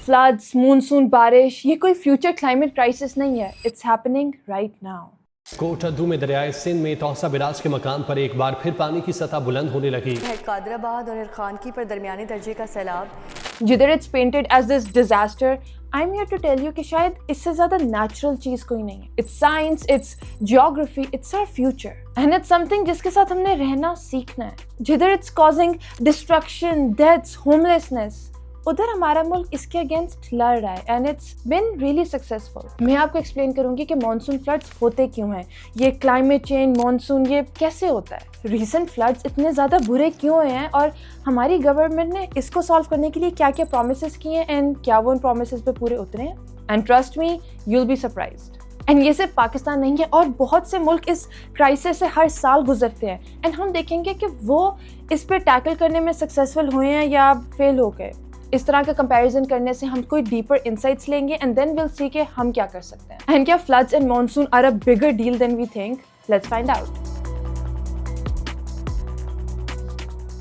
Floods, monsoon, बारिश, ये कोई फ्यूचर क्लाइमेट क्राइसिस नहीं है, it's happening right now. Kot Addu में दरियाए सिंध में तौसा बिराज के मकान पर एक बार फिर पानी की सतह बुलंद होने लगी। कादराबाद और इरखानकी पर दरमियानी दर्जे का सैलाब। जिधर it's painted as this disaster, I am here to tell you कि शायद इससे ज्यादा नेचुरल चीज कोई नहीं है। It's science, it's geography, it's our future and it's something जिसके साथ हमने रहना सीखना है। जिधर it's causing destruction, deaths, homelessness, उधर हमारा मुल्क इसके अगेंस्ट लड़ रहा है and it's been really successful. मैं आपको एक्सप्लेन करूंगी कि मॉनसून फ्लड्स होते क्यों हैं, ये क्लाइमेट चेंज, मॉनसून, ये कैसे होता है, रीसेंट फ्लड्स इतने ज़्यादा बुरे क्यों हुए हैं और हमारी गवर्नमेंट ने इसको सॉल्व करने के लिए क्या क्या प्रोमिसेस किए हैं एंड क्या वो उन प्रोमिसेस पे पूरे उतरे हैं। And trust me, you will be surprised. And ये सिर्फ पाकिस्तान नहीं है और बहुत से मुल्क इस क्राइसिस से हर साल गुजरते हैं एंड हम देखेंगे कि वो इस पे टैकल करने में सक्सेसफुल हुए हैं या फेल हो गए। इस तरह का कंपैरिजन करने से हम कोई डीपर इंसाइट्स लेंगे एंड देन विल सी कि हम क्या कर सकते हैं। एंड क्या floods and monsoon are a bigger deal than we think? Let's find out.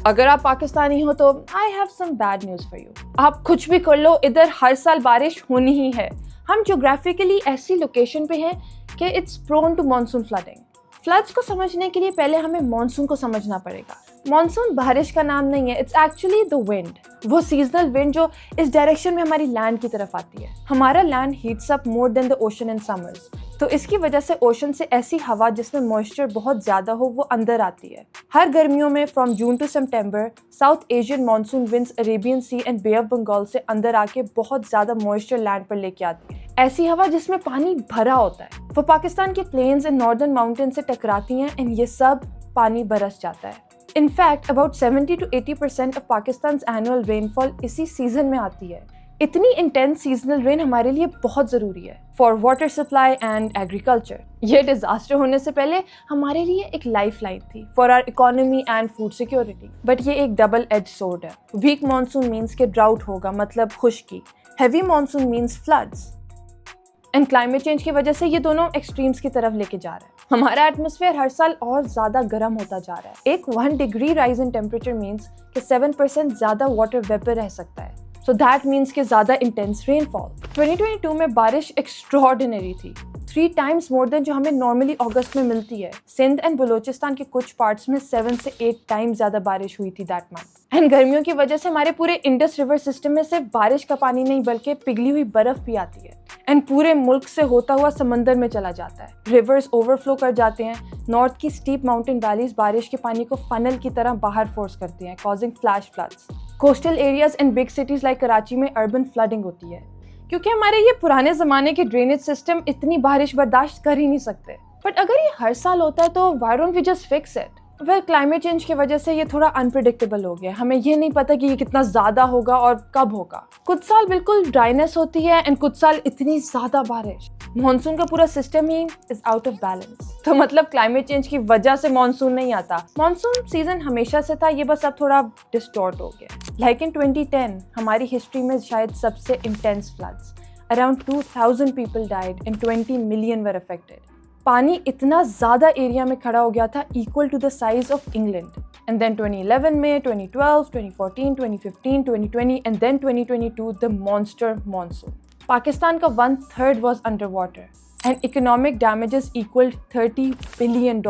अगर आप पाकिस्तानी हो तो I have some bad news for you. आप कुछ भी कर लो, इधर हर साल बारिश होनी ही है। हम ज्योग्राफिकली ऐसी लोकेशन पे हैं कि it's prone to monsoon flooding. Floods को समझने के लिए पहले हमें मॉनसून को समझना पड़ेगा। मॉनसून बारिश का नाम नहीं है, इट्स एक्चुअली द विंड, वो सीजनल विंड जो इस डायरेक्शन में हमारी लैंड की तरफ आती है। हमारा land heats up more than the ocean in summers, तो इसकी वजह से ओशन से ऐसी हवा जिसमें मॉइस्चर बहुत ज़्यादा हो वो अंदर आती है। हर गर्मियों में फ्रॉम जून टू सितंबर South Asian monsoon winds Arabian Sea and Bay of Bengal से अंदर आके बहुत ज़्यादा मॉइस्चर लैंड पर लेके आती है। ऐसी हवा जिसमें पानी भरा होता है वो पाकिस्तान के प्लेन्स एंड नॉर्दर्न माउंटेन से टकराती हैं एंड ये सब पानी बरस जाता है। In fact, about 70 to 80% of Pakistan's annual rainfall इसी सीजन में आती है। इतनी इंटेंस सीजनल रेन हमारे लिए बहुत ज़रूरी है for water supply and agriculture. ये डिजास्टर होने से पहले हमारे लिए एक लाइफ लाइन थी for our economy and food security, but ये एक डबल एज सोर्ड है। वीक मानसून मीन्स के ड्राउट होगा, मतलब खुश्की। Heavy monsoon means floods. And climate change की वजह से ये दोनों एक्सट्रीम्स की तरफ लेके जा रहा है। हमारा एटमॉस्फेयर हर साल और ज़्यादा गर्म होता जा रहा है। एक 1 degree rise in temperature means कि 7% ज़्यादा वाटर वेपर रह सकता है, सो दैट मीन्स कि ज़्यादा इंटेंस रेनफॉल। 2022 में बारिश एक्स्ट्रॉर्डिनरी थी, 3 टाइम्स मोर देन जो हमें नॉर्मली अगस्त में मिलती है। सिंध एंड बलोचिस्तान के कुछ पार्ट्स में 7 से 8 टाइम्स ज़्यादा बारिश हुई थी दैट मंथ। एंड गर्मियों की वजह से हमारे पूरे इंडस रिवर सिस्टम में सिर्फ बारिश का पानी नहीं बल्कि पिघली हुई बर्फ भी आती है एंड पूरे मुल्क से होता हुआ समंदर में चला जाता है। रिवर्स ओवरफ्लो कर जाते हैं। नॉर्थ की स्टीप माउंटेन वैलीज बारिश के पानी को फनल की तरह बाहर फोर्स करती हैं, causing flash floods. Coastal areas and big cities like Karachi में अर्बन फ्लडिंग होती है क्योंकि हमारे ये पुराने ज़माने के ड्रेनेज सिस्टम इतनी बारिश बर्दाश्त कर ही नहीं सकते। बट अगर ये हर साल होता है तो why don't we just fix it? Well, climate change की वजह से ये थोड़ा अनप्रिडिक्टेबल हो गया। हमें ये नहीं पता कि ये कितना ज़्यादा होगा और कब होगा। कुछ साल बिल्कुल ड्राइनेस होती है एंड कुछ साल इतनी ज़्यादा बारिश। मॉनसून का पूरा system he is out of balance. तो मतलब क्लाइमेट चेंज की वजह से मॉनसून नहीं आता। मॉनसून सीजन हमेशा से था, ये बस अब थोड़ा डिस्टॉर्ट हो गया। लाइक इन 2010 हमारी हिस्ट्री में शायद सबसे intense floods, around 2000 people died and 20 million were affected. पानी इतना ज़्यादा एरिया में खड़ा हो गया था, equal to the size of England. And then 2011 में, 2012, 2014, 2015, 2020 and then 2022 the monster monsoon. Pakistan का 1/3 was under water and economic damages equalled $30 billion.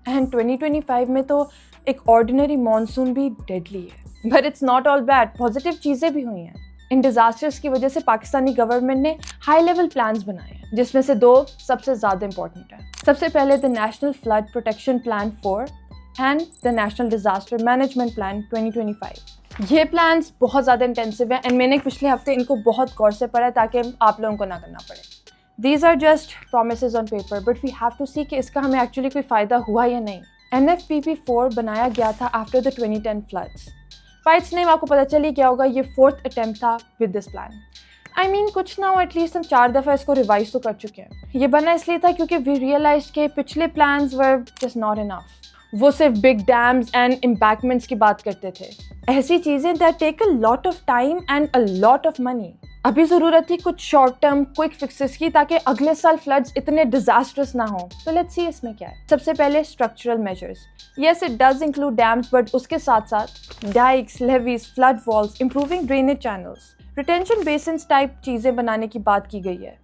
And 2025 में तो एक ऑर्डिनरी मॉनसून भी डेडली है। But it's not all bad, positive चीज़ें भी हुई हैं। इन डिजास्टर्स की वजह से पाकिस्तानी गवर्नमेंट ने हाई लेवल प्लान्स बनाए हैं, जिसमें से 2 सबसे ज़्यादा इंपॉर्टेंट है। सबसे पहले the national flood protection plan 4 and the national disaster management plan 2025। ये प्लान्स बहुत ज़्यादा इंटेंसिव हैं एंड मैंने पिछले हफ्ते इनको बहुत गौर से पढ़ा ताकि आप लोगों को ना करना पड़े। These are just promises on paper but we have to see कि इसका हमें एक्चुअली कोई फ़ायदा हुआ या नहीं। NFPP 4 बनाया गया था after the 2010 floods. Bye it's name आपको पता चली क्या होगा, ये 4th अटेम्प्ट था with this plan. I mean कुछ ना हो, एटलीस्ट हम 4 दफ़ा इसको रिवाइज तो कर चुके हैं। ये बना इसलिए था क्योंकि वी रियलाइज के पिछले plans were just not enough. वो सिर्फ बिग डैम्स एंड एम्बैंकमेंट्स की बात करते थे, ऐसी चीज़ें that take a lot of time and a lot of money. अभी ज़रूरत थी कुछ शॉर्ट टर्म क्विक फिक्सेस की ताकि अगले साल फ्लड्स इतने डिजास्टर्स ना हो। तो लेट्स सी इसमें क्या है। सबसे पहले structural measures. Yes, it does include dams but उसके साथ साथ dykes, levies, flood walls, improving drainage channels, retention basins type चीज़ें बनाने की बात की गई है,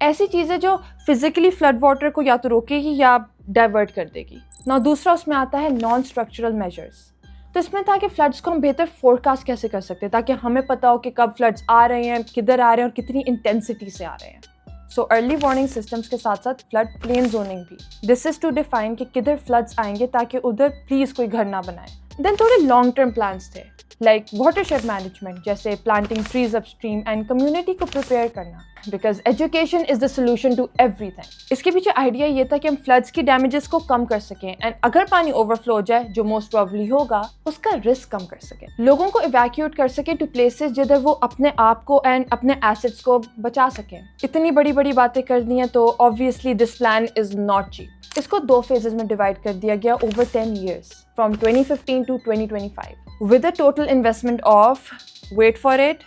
ऐसी चीज़ें जो फिजिकली फ्लड वाटर को या तो रोकेगी या डाइवर्ट कर देगी ना। दूसरा उसमें आता है नॉन स्ट्रक्चरल मेजर्स। तो इसमें था कि फ्लड्स को हम बेहतर फोरकास्ट कैसे कर सकते हैं ताकि हमें पता हो कि कब फ्लड्स आ रहे हैं, किधर आ रहे हैं और कितनी इंटेंसिटी से आ रहे हैं। सो अर्ली वार्निंग सिस्टम्स के साथ साथ फ्लड प्लेन जोनिंग भी। दिस इज टू डिफाइन कि किधर फ्लड्स आएंगे ताकि उधर प्लीज कोई घर ना बनाए। देन थोड़े लॉन्ग टर्म प्लान्स थे लाइक वाटरशेड मैनेजमेंट, जैसे planting trees upstream and community को प्रिपेयर करना, because education is the solution to everything. इसके पीछे आइडिया ये था कि हम फ्लड्स की डैमेजेस को कम कर सकें एंड अगर पानी ओवरफ्लो हो जाए, जो मोस्ट प्रोबेबली होगा, उसका रिस्क कम कर सकें, लोगों को इवैक्यूएट कर सकें टू प्लेसेस जिधर वो अपने आप को एंड अपने एसेट्स को बचा सकें। इतनी बड़ी बड़ी बातें कर दी हैं तो obviously this plan is not cheap. इसको 2 फेजेस में डिवाइड कर दिया गया over 10 years from 2015 to 2025 with a total investment of, wait for it,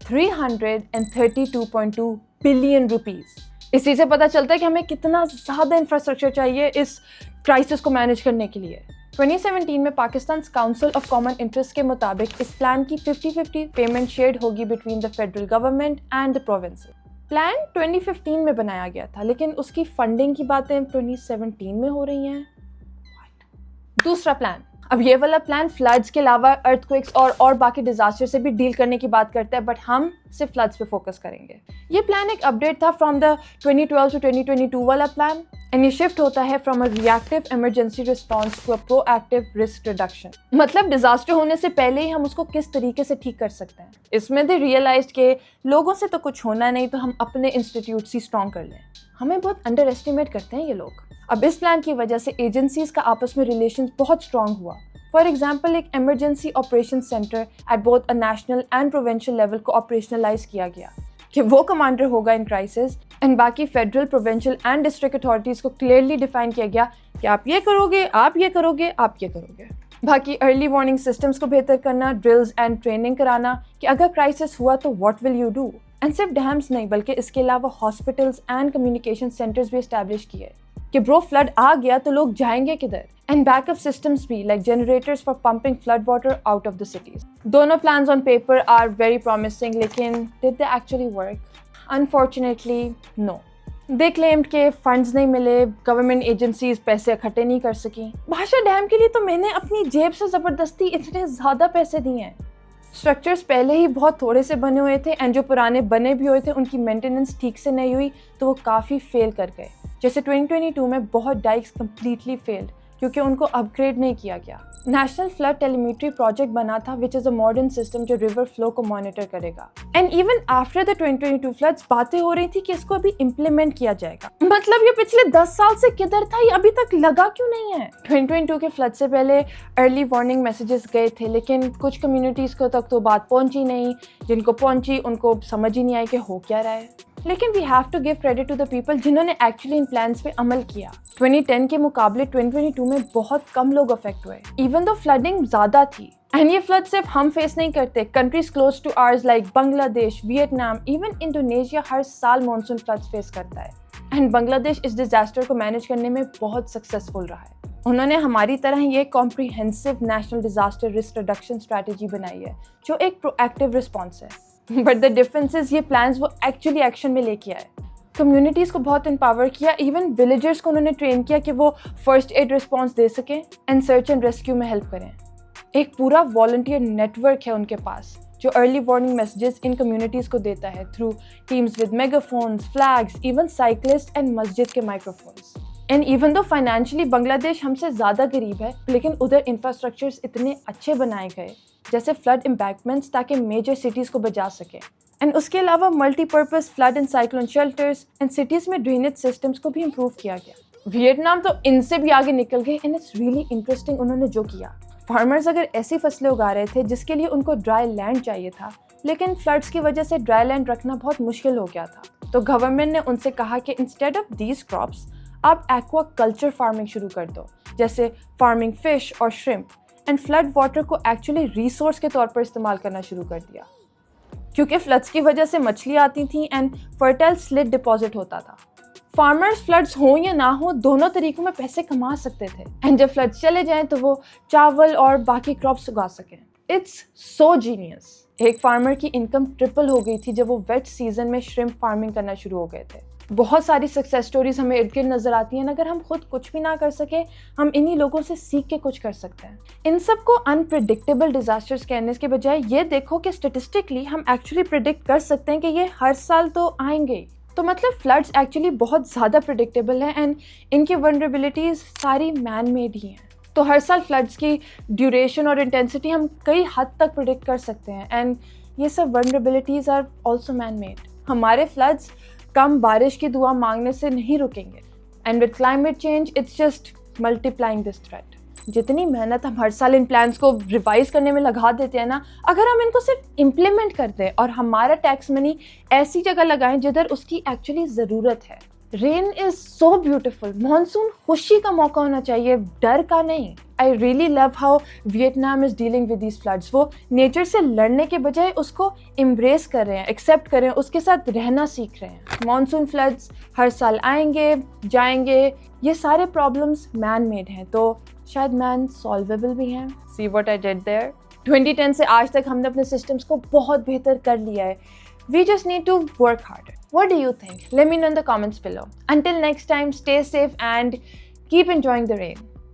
332.2 billion rupees। इसी से पता चलता है कि हमें कितना ज़्यादा इंफ्रास्ट्रक्चर चाहिए इस क्राइसिस को मैनेज करने के लिए। 2017 में Pakistan council of common interest के मुताबिक इस प्लान की 50-50 पेमेंट शेयर्ड होगी between the federal government and the provinces. Plan 2015 में बनाया गया था लेकिन उसकी फंडिंग की बातें 2017 में हो रही हैं। दूसरा प्लान, अब ये वाला प्लान फ्लड्स के अलावा अर्थक्वेक्स और बाकी डिजास्टर से भी डील करने की बात करता है, बट हम सिर्फ फ्लड्स पे फोकस करेंगे। ये प्लान एक अपडेट था फ्रॉम द 2012 to 2022 वाला प्लान एंड ये शिफ्ट होता है from a reactive emergency response to a proactive risk reduction. मतलब डिजास्टर होने से पहले ही हम उसको किस तरीके से ठीक कर सकते हैं। इसमें दे रियलाइज्ड के लोगों से तो कुछ होना नहीं, तो हम अपने इंस्टीट्यूट्स ही स्ट्रॉन्ग कर लें। हमें बहुत अंडर एस्टिमेट करते हैं ये लोग। अब इस प्लान की वजह से एजेंसीज का आपस में रिलेशन बहुत स्ट्रॉन्ग हुआ। फॉर एग्जाम्पल, एक emergency operation centre at both a national and provincial level को ऑपरेशनलाइज किया गया कि वो कमांडर होगा इन क्राइसिस एंड बाकी federal, provincial and district authorities को क्लियरली डिफाइन किया गया कि आप ये करोगे, आप ये करोगे, आप ये करोगे। बाकी अर्ली वार्निंग सिस्टम्स को बेहतर करना, ड्रिल्स एंड ट्रेनिंग कराना कि अगर क्राइसिस हुआ तो what will you do. And सिर्फ डैम्स नहीं बल्कि इसके अलावा हॉस्पिटल्स एंड कम्युनिकेशन सेंटर्स भी एस्टैब्लिश किए कि ब्रो फ्लड आ गया तो लोग जाएंगे किधर। एंड बैकअप सिस्टम्स भी like generators for pumping flood water out of the cities. दोनों plans on paper are very promising, लेकिन did they actually work? Unfortunately no. They claimed के फंड्स नहीं मिले, गवर्नमेंट एजेंसीज पैसे इकट्ठे नहीं कर सकी। भाषा डैम के लिए तो मैंने अपनी जेब से ज़बरदस्ती इतने ज़्यादा पैसे दिए हैं। स्ट्रक्चर्स पहले ही बहुत थोड़े से बने हुए थे एंड जो पुराने बने भी हुए थे उनकी मेंटेनेंस ठीक से नहीं हुई तो वो काफ़ी फेल कर गए। जैसे 2022 में बहुत डाइक्स कम्प्लीटली फेल्ड क्योंकि उनको अपग्रेड नहीं किया गया। नेशनल फ्लड टेलीमेट्री प्रोजेक्ट बना था which is a modern system जो रिवर फ्लो को मॉनिटर करेगा। And even after the 2022 floods बातें हो रही थी कि इसको अभी इम्प्लीमेंट किया जाएगा। मतलब ये पिछले 10 साल से किधर था, ये अभी तक लगा क्यों नहीं है? 2022 के फ्लड से पहले अर्ली वार्निंग मैसेजेस गए थे लेकिन कुछ कम्युनिटीज़ को तक तो बात पहुंची नहीं, जिनको पहुंची उनको समझ ही नहीं आई कि हो क्या रहा है। लेकिन we have to give credit to the people जिन्होंने एक्चुअली इन प्लान्स पे अमल किया। 2010 के मुकाबले 2022 में बहुत कम लोग अफेक्ट हुए इवन दो फ्लडिंग ज़्यादा थी। एंड ये फ्लड सिर्फ हम फेस नहीं करते, countries close to ours like Bangladesh, Vietnam, even Indonesia हर साल मॉनसून फ्लड्स फेस करता है। एंड बांग्लादेश इस डिजास्टर को मैनेज करने में बहुत सक्सेसफुल रहा है। उन्होंने हमारी तरह ये comprehensive national disaster risk reduction strategy बनाई है जो एक प्रोएक्टिव रिस्पॉन्स है। बट द डिफरेंस इज ये प्लान्स वो एक्चुअली एक्शन में लेके आए। कम्युनिटीज़ को बहुत एम्पावर किया, इवन विलेजर्स को उन्होंने ट्रेन किया कि वो फर्स्ट एड रिस्पॉन्स दे सकें एंड सर्च एंड रेस्क्यू में हेल्प करें। एक पूरा वॉलंटियर नेटवर्क है उनके पास जो अर्ली वार्निंग मैसेजेस इन कम्युनिटीज़ को देता है through teams with megaphones, flags, even cyclist and मस्जिद के microphones. And even though financially Bangladesh हमसे ज़्यादा गरीब है लेकिन उधर इंफ्रास्ट्रक्चर्स इतने अच्छे बनाए गए जैसे फ्लड एम्बैंकमेंट्स ताकि मेजर सिटीज़ को बचा सके। एंड उसके अलावा multipurpose flood and cyclone shelters and cities में ड्रेनेज सिस्टम्स को भी इम्प्रूव किया गया। वियतनाम तो इनसे भी आगे निकल गए एंड इट्स रियली इंटरेस्टिंग उन्होंने जो किया। फार्मर्स अगर ऐसी फसलें उगा रहे थे जिसके लिए उनको ड्राई लैंड चाहिए था लेकिन फ्लड्स की वजह से ड्राई लैंड रखना बहुत मुश्किल हो गया था, तो गवर्नमेंट ने उनसे कहा कि इंस्टेड ऑफ दीज क्रॉप्स आप एक्वा कल्चर फार्मिंग शुरू कर दो, जैसे फार्मिंग फिश और श्रिम्प। एंड फ्लड वाटर को एक्चुअली रिसोर्स के तौर पर इस्तेमाल करना शुरू कर दिया क्योंकि फ्लड्स की वजह से मछली आती थी एंड फर्टाइल स्लिट डिपॉजिट होता था। फार्मर्स फ्लड्स हो या ना हो दोनों तरीकों में पैसे कमा सकते थे एंड जब फ्लड्स चले जाएं तो वो चावल और बाकी क्रॉप्स उगा सकें। It's so genius. ایک فارمر کی انکم ٹرپل ہو گئی تھی جب وہ ویٹ سیزن میں شرمپ فارمنگ کرنا شروع ہو گئے تھے. بہت ساری سکسیس سٹوریز ہمیں ارد گرد نظر آتی ہیں. اگر ہم خود کچھ بھی نہ کر سکیں, ہم انہی لوگوں سے سیکھ کے کچھ کر سکتے ہیں. ان سب کو انپریڈکٹیبل ڈیزاسٹرز کہنے کے بجائے یہ دیکھو کہ اسٹیٹسٹکلی ہم ایکچولی پریڈکٹ کر سکتے ہیں کہ یہ ہر سال تو آئیں گے. تو مطلب فلڈز ایکچولی بہت زیادہ پریڈکٹیبل ہیں اینڈ ان کی ولنریبلٹیز ساری مین میڈ ہی ہیں. تو ہر سال فلڈز کی ڈیوریشن اور انٹینسٹی ہم کئی حد تک پریڈکٹ کر سکتے ہیں اینڈ یہ سب vulnerabilities are also man made. ہمارے فلڈز کم بارش کی دعا مانگنے سے نہیں رکیں گے and with climate change it's just multiplying this threat. جتنی محنت ہم ہر سال ان پلانس کو ریوائز کرنے میں لگا دیتے ہیں نا, اگر ہم ان کو صرف امپلیمنٹ کر دیں اور ہمارا ٹیکس منی ایسی جگہ لگائیں جدھر اس کی ایکچولی ضرورت ہے. رین از سو بیوٹیفل. مانسون خوشی کا موقع ہونا چاہیے, ڈر کا نہیں. I really love how Vietnam is dealing with these floods. وہ نیچر سے لڑنے کے بجائے اس کو امبریس کر رہے ہیں, ایکسیپٹ کر رہے ہیں, اس کے ساتھ رہنا سیکھ رہے ہیں. مانسون فلڈز ہر سال آئیں گے جائیں گے. یہ سارے پرابلمس مین میڈ ہیں تو شاید مین سالویبل بھی ہیں. See what I did there. 2010 سے آج تک ہم نے اپنے سسٹمس کو بہت بہتر کر لیا ہے. We just need to work harder. What do you think? Let me know in the comments below. Until next time, stay safe and keep enjoying the rain.